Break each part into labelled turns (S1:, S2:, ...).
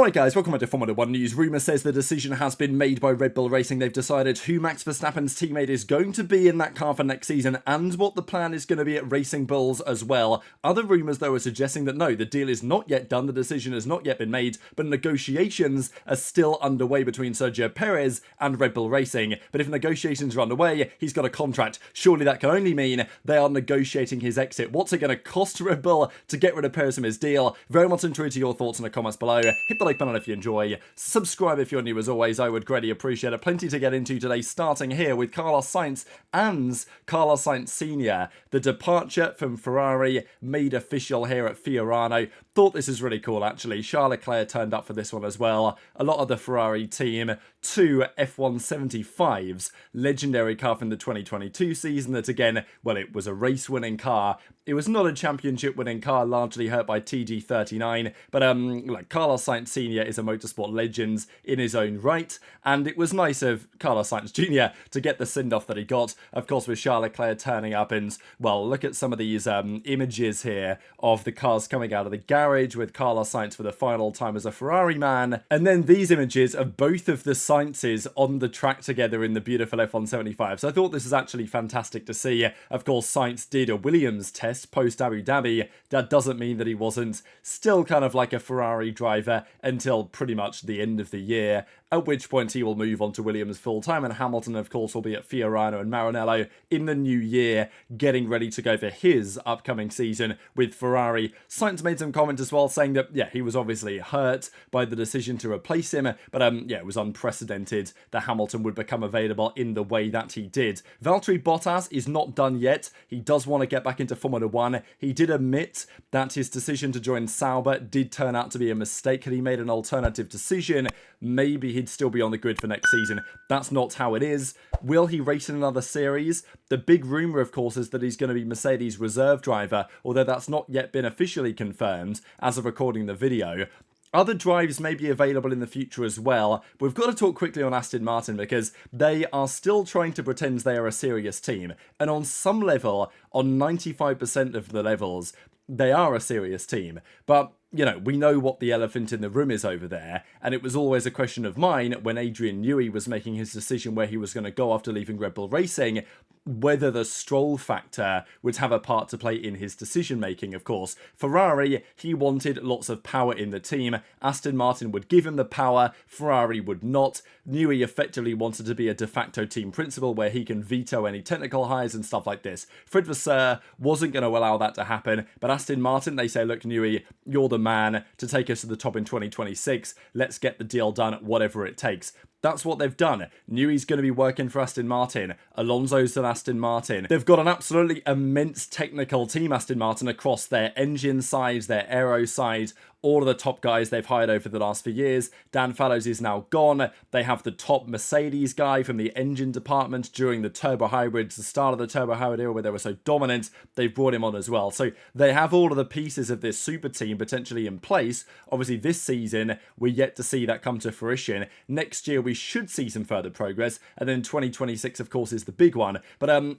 S1: Alright guys, welcome back to Formula 1 News. Rumour says the decision has been made by Red Bull Racing. They've decided who Max Verstappen's teammate is going to be in that car for next season and what the plan is going to be at Racing Bulls as well. Other rumours though are suggesting that no, the deal is not yet done, the decision has not yet been made, but negotiations are still underway between Sergio Perez and Red Bull Racing. But if negotiations are underway, he's got a contract. Surely that can only mean they are negotiating his exit. What's it going to cost Red Bull to get rid of Perez from his deal? Very much intrigued to your thoughts in the comments below. Hit the like button if you enjoy. Subscribe if you're new as always. I would greatly appreciate it. Plenty to get into today, starting here with Carlos Sainz and Carlos Sainz Sr. The departure from Ferrari made official here at Fiorano. Thought this is really cool actually. Charles Leclerc turned up for this one as well. A lot of the Ferrari team, two F175s, legendary car from the 2022 season that again, well, it was a race winning car. It was not a championship winning car, largely hurt by TG39, but like Carlos Sainz Sr. is a motorsport legend in his own right, and it was nice of Carlos Sainz Jr. to get the send-off that he got, of course with Charles Leclerc turning up, and well, look at some of these images here of the cars coming out of the garage with Carlos Sainz for the final time as a Ferrari man, and then these images of both of the Sainzes on the track together in the beautiful F175, so I thought this is actually fantastic to see. Of course, Sainz did a Williams test post Abu Dhabi. That doesn't mean that he wasn't still kind of like a Ferrari driver until pretty much the end of the year, at which point he will move on to Williams full-time, and Hamilton, of course, will be at Fiorano and Maranello in the new year, getting ready to go for his upcoming season with Ferrari. Sainz made some comment as well, saying that, yeah, he was obviously hurt by the decision to replace him, but, yeah, it was unprecedented that Hamilton would become available in the way that he did. Valtteri Bottas is not done yet. He does want to get back into Formula 1. He did admit that his decision to join Sauber did turn out to be a mistake. Had he made an alternative decision, maybe he'd still be on the grid for next season. That's not how it is. Will he race in another series? The big rumour, of course, is that he's going to be Mercedes reserve driver, although that's not yet been officially confirmed as of recording the video. Other drives may be available in the future as well. We've got to talk quickly on Aston Martin because they are still trying to pretend they are a serious team. And on some level, on 95% of the levels, they are a serious team. But, you know, we know what the elephant in the room is over there. And it was always a question of mine when Adrian Newey was making his decision where he was going to go after leaving Red Bull Racing, whether the Stroll factor would have a part to play in his decision-making, of course. Ferrari, he wanted lots of power in the team. Aston Martin would give him the power. Ferrari would not. Newey effectively wanted to be a de facto team principal where he can veto any technical hires and stuff like this. Fred Vasseur wasn't going to allow that to happen, but Aston Martin, they say, look, Newey, you're the man to take us to the top in 2026. Let's get the deal done, whatever it takes. That's what they've done. Newey's going to be working for Aston Martin. Alonso's at Aston Martin. They've got an absolutely immense technical team, Aston Martin, across their engine side, their aero side, all of the top guys they've hired over the last few years. Dan Fallows is now gone. They have the top Mercedes guy from the engine department during the turbo hybrids, the start of the turbo hybrid era where they were so dominant. They've brought him on as well. So they have all of the pieces of this super team potentially in place. Obviously this season, we're yet to see that come to fruition. Next year, we should see some further progress. And then 2026, of course, is the big one. But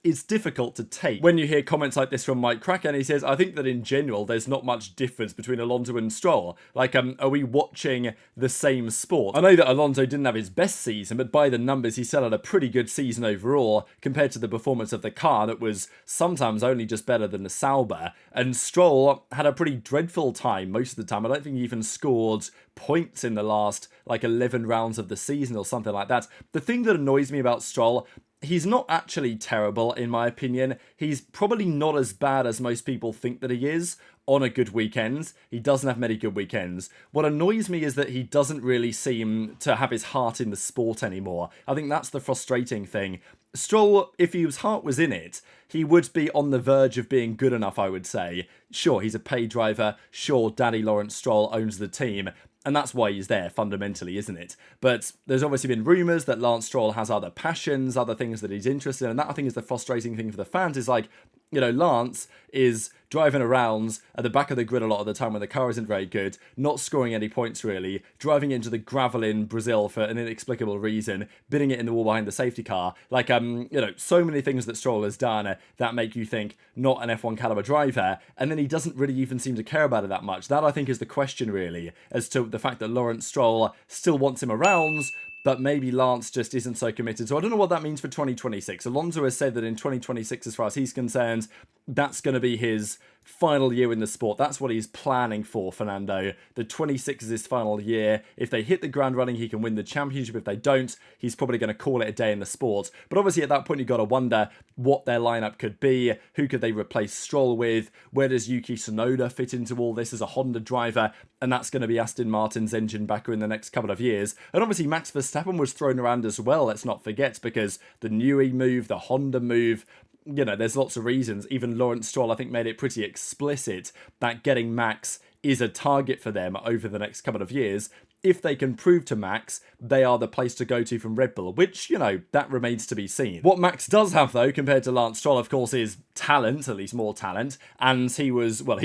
S1: it's difficult to take when you hear comments like this from Mike Kraken. He says, I think that in general, there's not much difference between Alonso and Stroll. Like, are we watching the same sport? I know that Alonso didn't have his best season, but by the numbers, he still had a pretty good season overall compared to the performance of the car that was sometimes only just better than the Sauber. And Stroll had a pretty dreadful time most of the time. I don't think he even scored points in the last, like, 11 rounds of the season or something like that. The thing that annoys me about Stroll, he's not actually terrible, in my opinion. He's probably not as bad as most people think that he is on a good weekend. He doesn't have many good weekends. What annoys me is that he doesn't really seem to have his heart in the sport anymore. I think that's the frustrating thing. Stroll, if his heart was in it, he would be on the verge of being good enough, I would say. Sure, he's a paid driver. Sure, Daddy Lawrence Stroll owns the team. And that's why he's there, fundamentally, isn't it? But there's obviously been rumours that Lance Stroll has other passions, other things that he's interested in. And that, I think, is the frustrating thing for the fans, is like, you know, Lance is driving around at the back of the grid a lot of the time when the car isn't very good, not scoring any points really, driving into the gravel in Brazil for an inexplicable reason, bidding it in the wall behind the safety car. Like, you know, so many things that Stroll has done that make you think not an F1 caliber driver. And then he doesn't really even seem to care about it that much. That, I think, is the question, really, as to the fact that Lawrence Stroll still wants him around, but maybe Lance just isn't so committed. So I don't know what that means for 2026. Alonso has said that in 2026, as far as he's concerned, that's going to be his final year in the sport. That's what he's planning for, Fernando. The 26 is his final year. If they hit the ground running, he can win the championship. If they don't, he's probably going to call it a day in the sport. But obviously at that point, you've got to wonder what their lineup could be. Who could they replace Stroll with? Where does Yuki Tsunoda fit into all this as a Honda driver? And that's going to be Aston Martin's engine backer in the next couple of years. And obviously Max Verstappen was thrown around as well, let's not forget, because the Newey move, the Honda move, you know, there's lots of reasons. Even Lawrence Stroll, I think, made it pretty explicit that getting Max is a target for them over the next couple of years. If they can prove to Max they are the place to go to from Red Bull, which, you know, that remains to be seen. What Max does have, though, compared to Lance Stroll, of course, is talent, at least more talent. And he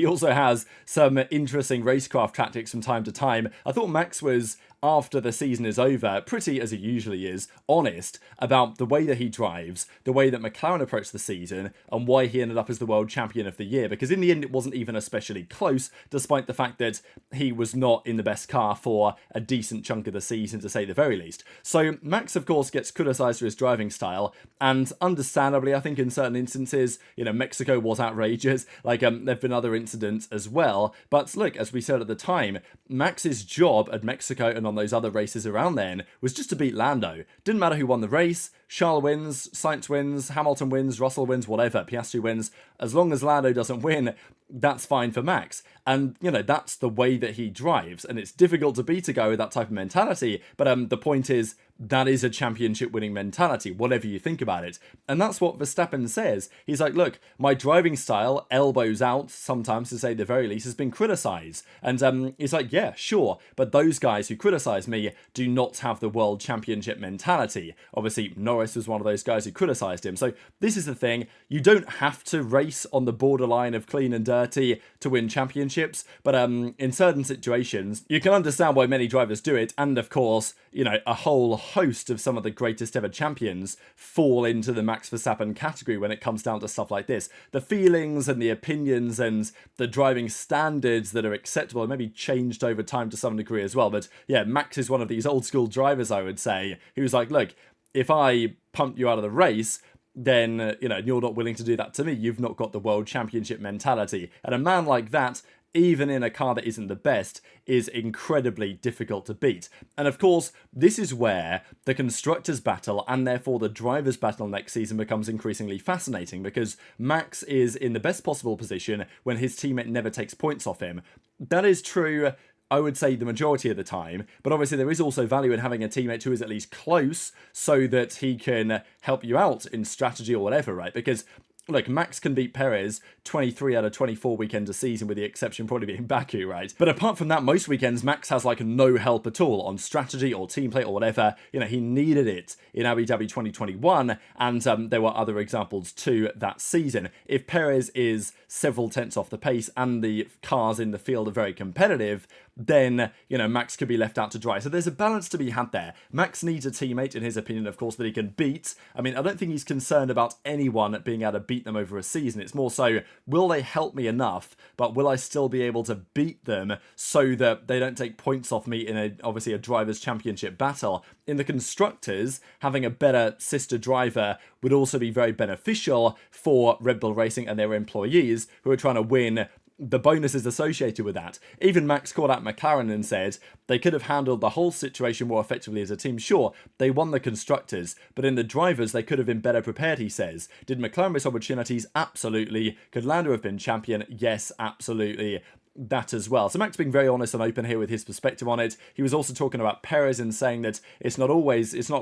S1: also has some interesting racecraft tactics from time to time. I thought Max was, after the season is over, pretty, as he usually is, honest about the way that he drives, the way that McLaren approached the season, and why he ended up as the world champion of the year. Because in the end, it wasn't even especially close, despite the fact that he was not in the best car for a decent chunk of the season, to say the very least. So Max, of course, gets criticised for his driving style, and understandably, I think in certain instances, you know, Mexico was outrageous. Like, there've been other incidents as well. But look, as we said at the time, Max's job at Mexico and on those other races around then was just to beat Lando. Didn't matter who won the race. Charles wins, Sainz wins, Hamilton wins, Russell wins, whatever, Piastri wins. As long as Lando doesn't win, that's fine for Max. And, you know, that's the way that he drives. And it's difficult to beat a guy with that type of mentality. But the point is, that is a championship winning mentality, whatever you think about it. And that's what Verstappen says. He's like, look, my driving style, elbows out, sometimes to say the very least, has been criticised. And he's like, yeah, sure. But those guys who criticise me do not have the world championship mentality. Obviously, Norris was one of those guys who criticised him. So this is the thing. You don't have to race on the borderline of clean and dirty to win championships. But in certain situations, you can understand why many drivers do it. And of course, you know, a whole host of some of the greatest ever champions fall into the Max Verstappen category when it comes down to stuff like this. The feelings and the opinions and the driving standards that are acceptable and maybe changed over time to some degree as well. But yeah, Max is one of these old school drivers, I would say, who's like, look, if I pump you out of the race, then, you know, you're not willing to do that to me. You've not got the world championship mentality. And a man like that, even in a car that isn't the best, is incredibly difficult to beat. And of course, this is where the constructors' battle and therefore the drivers' battle next season becomes increasingly fascinating, because Max is in the best possible position when his teammate never takes points off him. That is true, I would say, the majority of the time, but obviously there is also value in having a teammate who is at least close so that he can help you out in strategy or whatever, right? Because look, Max can beat Perez 23 out of 24 weekends a season, with the exception probably being Baku, right? But apart from that, most weekends, Max has like no help at all on strategy or team play or whatever. You know, he needed it in Abu Dhabi 2021, and there were other examples too that season. If Perez is several tenths off the pace and the cars in the field are very competitive, then, you know, Max could be left out to dry. So there's a balance to be had there. Max needs a teammate, in his opinion, of course, that he can beat. I mean, I don't think he's concerned about anyone being able to beat them over a season. It's more so, will they help me enough, but will I still be able to beat them so that they don't take points off me in obviously a drivers' championship battle? In the constructors, having a better sister driver would also be very beneficial for Red Bull Racing and their employees who are trying to win the bonuses associated with that. Even Max called out McLaren and said they could have handled the whole situation more effectively as a team. Sure, they won the constructors, but in the drivers, they could have been better prepared, he says. Did McLaren miss opportunities? Absolutely. Could Lando have been champion? Yes, absolutely. That as well. So Max being very honest and open here with his perspective on it. He was also talking about Perez and saying that it's not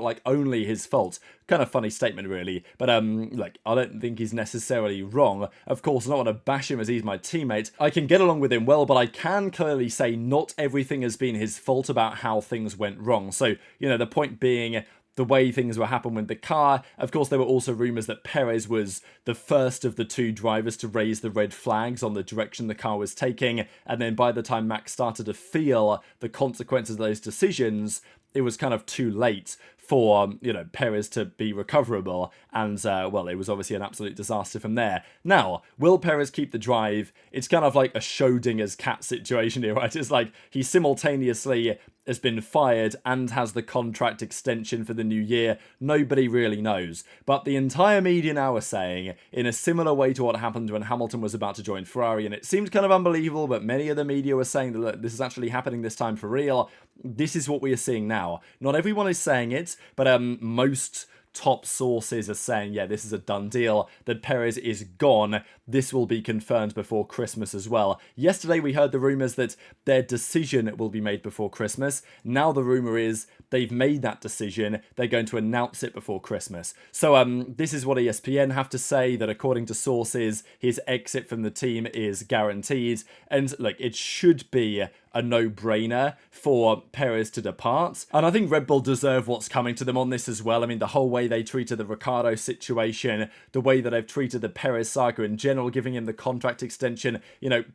S1: like only his fault. Kind of funny statement, really. But like, I don't think he's necessarily wrong. Of course, I don't want to bash him as he's my teammate. I can get along with him well, but I can clearly say not everything has been his fault about how things went wrong. So, you know, the point being, the way things were happening with the car. Of course, there were also rumours that Perez was the first of the two drivers to raise the red flags on the direction the car was taking. And then by the time Max started to feel the consequences of those decisions, it was kind of too late for, Perez to be recoverable, and, well, it was obviously an absolute disaster from there. Now, will Perez keep the drive? It's kind of like a Schrodinger's cat situation here, right? It's like he simultaneously has been fired and has the contract extension for the new year. Nobody really knows. But the entire media now are saying, in a similar way to what happened when Hamilton was about to join Ferrari, and it seemed kind of unbelievable, but many of the media were saying that, look, this is actually happening this time for real. This is what we are seeing now. Not everyone is saying it, but most top sources are saying, yeah, this is a done deal, that Perez is gone. This will be confirmed before Christmas as well. Yesterday we heard the rumours that their decision will be made before Christmas. Now the rumour is they've made that decision. They're going to announce it before Christmas. So this is what ESPN have to say, that according to sources, his exit from the team is guaranteed. And look, it should be a no-brainer for Perez to depart. And I think Red Bull deserve what's coming to them on this as well. I mean, the whole way they treated the Ricciardo situation, the way that they've treated the Perez saga in general, giving him the contract extension,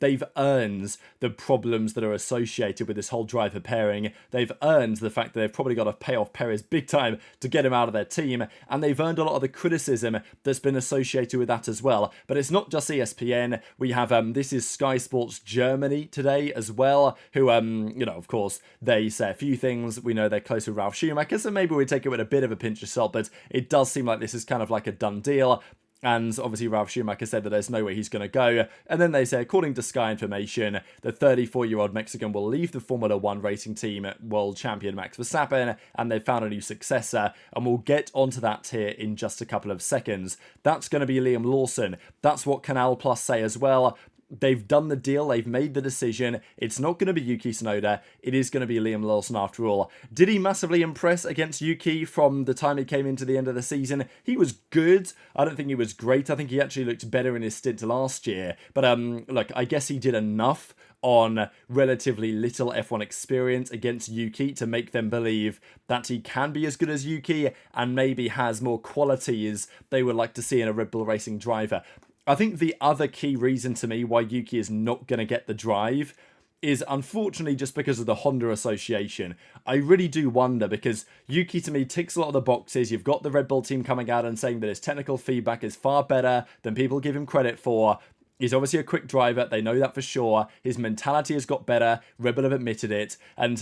S1: they've earned the problems that are associated with this whole driver pairing. They've earned the fact that they've probably got to pay off Perez big time to get him out of their team, and they've earned a lot of the criticism that's been associated with that as well. But it's not just ESPN. We have, this is Sky Sports Germany today as well, who, of course, they say a few things. We know they're close with Ralf Schumacher, so maybe we take it with a bit of a pinch of salt, but it does seem like this is kind of like a done deal. And obviously Ralf Schumacher said that there's no way he's going to go. And then they say, according to Sky Information, the 34-year-old Mexican will leave the Formula One racing team world champion Max Verstappen, and they've found a new successor. And we'll get onto that here in just a couple of seconds. That's going to be Liam Lawson. That's what Canal Plus say as well. They've done the deal, they've made the decision. It's not going to be Yuki Tsunoda, it is going to be Liam Lawson after all. Did he massively impress against Yuki from the time he came into the end of the season? He was good. I don't think he was great. I think he actually looked better in his stint last year. But look, I guess he did enough on relatively little F1 experience against Yuki to make them believe that he can be as good as Yuki and maybe has more qualities they would like to see in a Red Bull Racing driver. I think the other key reason to me why Yuki is not going to get the drive is unfortunately just because of the Honda association. I really do wonder, because Yuki to me ticks a lot of the boxes. You've got the Red Bull team coming out and saying that his technical feedback is far better than people give him credit for. He's obviously a quick driver. They know that for sure. His mentality has got better. Red Bull have admitted it. And,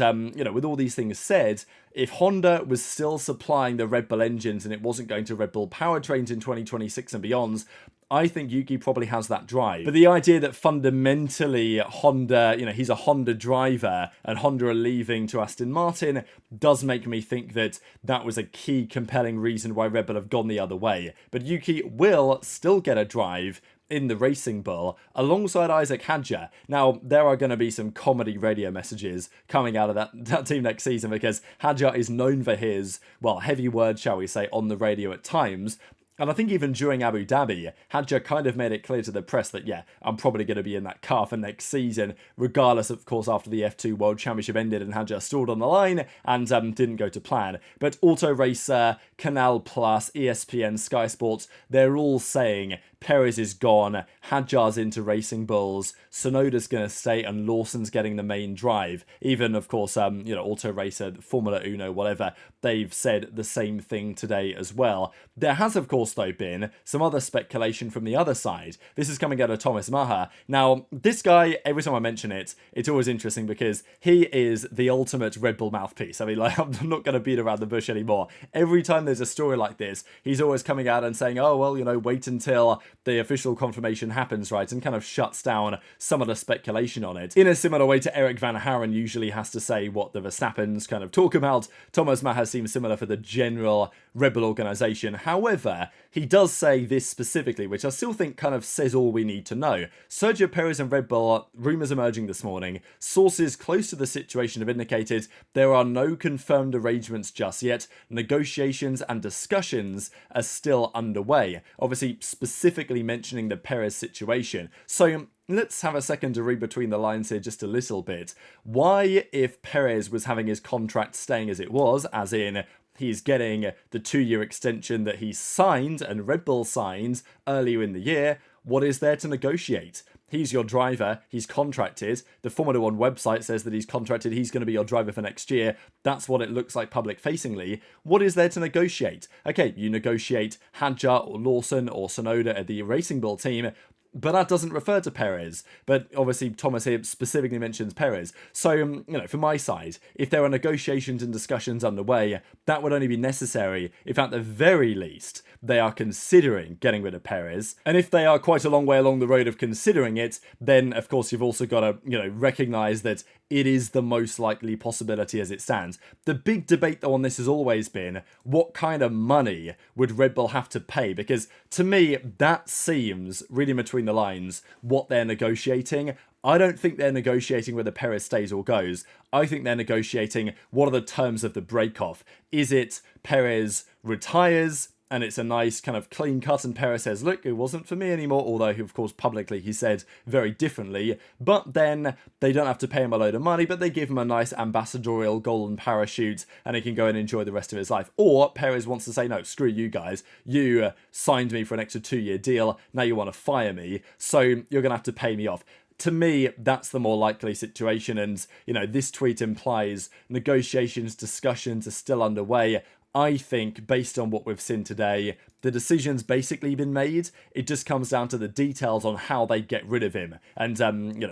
S1: with all these things said, if Honda was still supplying the Red Bull engines and it wasn't going to Red Bull powertrains in 2026 and beyond, I think Yuki probably has that drive. But the idea that fundamentally Honda, he's a Honda driver and Honda are leaving to Aston Martin does make me think that that was a key compelling reason why Red Bull have gone the other way. But Yuki will still get a drive in the Racing Bull alongside Isaac Hadjar. Now, there are going to be some comedy radio messages coming out of that team next season, because Hadjar is known for his, heavy words, shall we say, on the radio at times. And I think even during Abu Dhabi, Hadjar kind of made it clear to the press that, yeah, I'm probably going to be in that car for next season, regardless, of course, after the F2 World Championship ended and Hadjar stalled on the line and didn't go to plan. But Auto Racer, Canal Plus, ESPN, Sky Sports, they're all saying Perez is gone, Hadjar's into Racing Bulls, Tsunoda's going to stay, and Lawson's getting the main drive. Even, of course, Auto Racer, Formula Uno, whatever, they've said the same thing today as well. There has, of course, though, been some other speculation from the other side. This is coming out of Thomas Maher. Now, this guy, every time I mention it, it's always interesting because he is the ultimate Red Bull mouthpiece. I mean, I'm not going to beat around the bush anymore. Every time there's a story like this, he's always coming out and saying, oh, well, wait until the official confirmation happens, right? And kind of shuts down some of the speculation on it. In a similar way to Eric Van Haren usually has to say what the Verstappens kind of talk about, Thomas Maher seems similar for the general Red Bull organisation. However, he does say this specifically, which I still think kind of says all we need to know. Sergio Perez and Red Bull, rumours emerging this morning. Sources close to the situation have indicated there are no confirmed arrangements just yet. Negotiations and discussions are still underway. Obviously, specifically mentioning the Perez situation. So let's have a second to read between the lines here just a little bit. Why, if Perez was having his contract staying as it was, as in he's getting the 2-year extension that he signed and Red Bull signed earlier in the year, what is there to negotiate? he's your driver, he's contracted. The Formula One website says that he's contracted, he's going to be your driver for next year. That's what it looks like public-facingly. What is there to negotiate? Okay, you negotiate Hadjar or Lawson or Tsunoda at the Racing Bull team, but that doesn't refer to Perez. But obviously, Thomas here specifically mentions Perez. So, from my side, if there are negotiations and discussions underway, that would only be necessary if at the very least they are considering getting rid of Perez. And if they are quite a long way along the road of considering it, then of course you've also got to, recognise that it is the most likely possibility as it stands. The big debate though on this has always been, what kind of money would Red Bull have to pay? Because to me, that seems, reading between the lines, what they're negotiating. I don't think they're negotiating whether Perez stays or goes. I think they're negotiating what are the terms of the break-off. Is it Perez retires and it's a nice kind of clean cut and Perez says, look, it wasn't for me anymore, although of course publicly he said very differently, but then they don't have to pay him a load of money, but they give him a nice ambassadorial golden parachute and he can go and enjoy the rest of his life. Or Perez wants to say, no, screw you guys, you signed me for an extra 2-year deal, now you want to fire me, so you're going to have to pay me off. To me, that's the more likely situation, and, this tweet implies negotiations, discussions are still underway. I think, based on what we've seen today, the decision's basically been made. It just comes down to the details on how they get rid of him. And,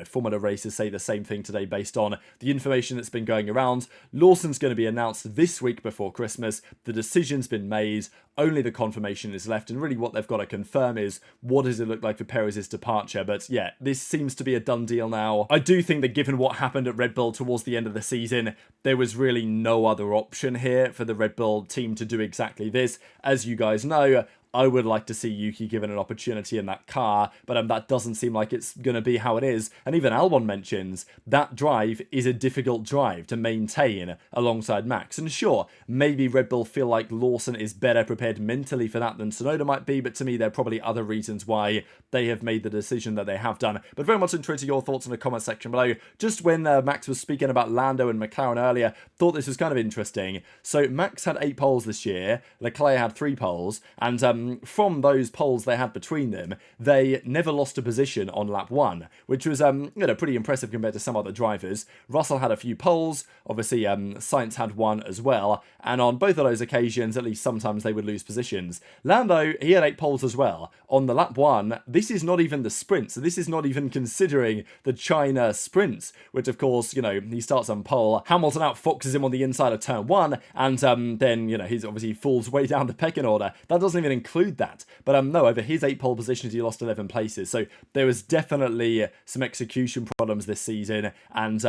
S1: Formula Racers say the same thing today based on the information that's been going around. Lawson's going to be announced this week before Christmas. The decision's been made. Only the confirmation is left. And really what they've got to confirm is, what does it look like for Perez's departure? But yeah, this seems to be a done deal now. I do think that given what happened at Red Bull towards the end of the season, there was really no other option here for the Red Bull team to do exactly this. As you guys know, I would like to see Yuki given an opportunity in that car, but that doesn't seem like it's going to be how it is. And even Albon mentions that drive is a difficult drive to maintain alongside Max. And sure, maybe Red Bull feel like Lawson is better prepared mentally for that than Tsunoda might be, but to me there are probably other reasons why they have made the decision that they have done. But very much interested in your thoughts in the comment section below. Just when Max was speaking about Lando and McLaren earlier, thought this was kind of interesting. So Max had 8 poles this year, Leclerc had 3 poles, and from those poles they had between them, they never lost a position on lap 1, which was pretty impressive compared to some other drivers. Russell had a few poles, obviously Sainz had 1 as well, and on both of those occasions, at least sometimes they would lose positions. Lando, he had 8 poles as well. On the lap 1, this is not even the sprint, so this is not even considering the China sprints, which of course, he starts on pole. Hamilton outfoxes him on the inside of turn 1, and then, he's obviously falls way down the pecking order. That doesn't even include that. But no, over his 8 pole positions, he lost 11 places. So there was definitely some execution problems this season. And,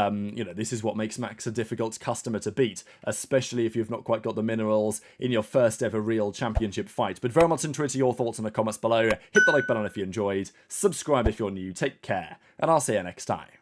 S1: this is what makes Max a difficult customer to beat, especially if you've not quite got the minerals in your first ever real championship fight. But very much interested in your thoughts in the comments below. Hit the like button if you enjoyed. Subscribe if you're new. Take care. And I'll see you next time.